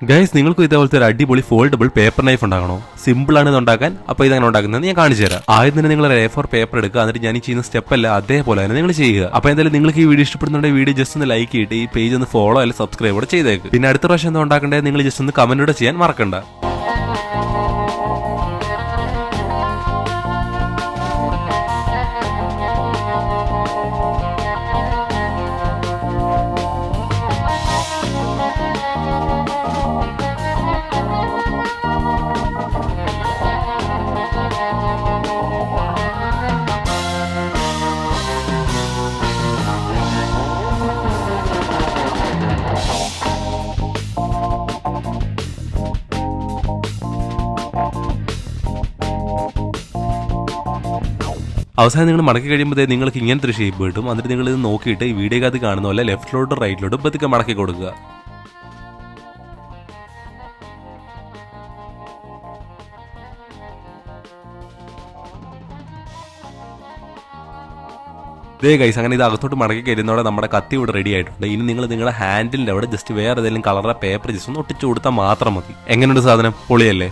Guys, നിങ്ങൾക്കും ഇതേപോലത്തെ ഒരു അടിപൊളി ഫോൾഡബിൾ പേപ്പർ നൈഫ് ഉണ്ടാകണോ? സിമ്പിൾ ആണ് ഇത് ഉണ്ടാക്കാൻ. അപ്പോൾ ഇതങ്ങനെ ഉണ്ടാക്കുന്നത് ഞാൻ കാണിച്ചു തരാം. ആദ്യം തന്നെ നിങ്ങൾ A4 പേപ്പർ എടുക്കുക. എന്നിട്ട് ഞാൻ ഈ ചെയ്യുന്ന സ്റ്റെപ്പ് അല്ല അതേപോലെ തന്നെ നിങ്ങൾ ചെയ്യുക. അപ്പോൾ എന്തായാലും നിങ്ങൾക്ക് ഈ വീഡിയോ ഇഷ്ടപ്പെടുന്നുണ്ടെങ്കിൽ വീഡിയോ ജസ്റ്റ് ഒന്ന് ലൈക്ക് ചെയ്തിട്ട് ഈ പേജ് ഒന്ന് ഫോളോ അല്ലെങ്കിൽ സബ്സ്ക്രൈബ് കൂടെ ചെയ്തേക്ക്. പിന്നെ അടുത്ത പ്രാവശ്യം എന്താ ഉണ്ടാക്കേണ്ടത് നിങ്ങൾ ജസ്റ്റ് ഒന്ന് കമന്റ് കൂടെ ചെയ്യാൻ മറക്കണ്ട. അവസാനം നിങ്ങൾ മടക്കി കഴിയുമ്പോൾ നിങ്ങൾക്ക് ഇങ്ങനത്തെ ഒരു ഷേപ്പ് കിട്ടും. എന്നിട്ട് നിങ്ങൾ ഇത് നോക്കിയിട്ട് ഈ വീഡിയോക്കകത്ത് കാണുന്ന പോലെ ലെഫ്റ്റിലോട്ടും റൈറ്റിലോട്ടും പതുക്കെ മടക്കി കൊടുക്കുക. ദേ ഗൈസ്, അങ്ങനെ ഇത് അകത്തോട്ട് മടക്കി കയറുന്നതോടെ നമ്മുടെ കത്തി ഇവിടെ റെഡി ആയിട്ടുണ്ട്. ഇനി നിങ്ങൾ നിങ്ങളുടെ ഹാൻഡിലിന്റെ അവിടെ ജസ്റ്റ് വേറെ ഏതെങ്കിലും കളറുടെ പേപ്പർ ജസ്റ്റ് ഒന്ന് ഒട്ടിച്ചു കൊടുത്താൽ മാത്രം മതി. എങ്ങനെയുണ്ട് സാധനം? പൊളിയല്ലേ?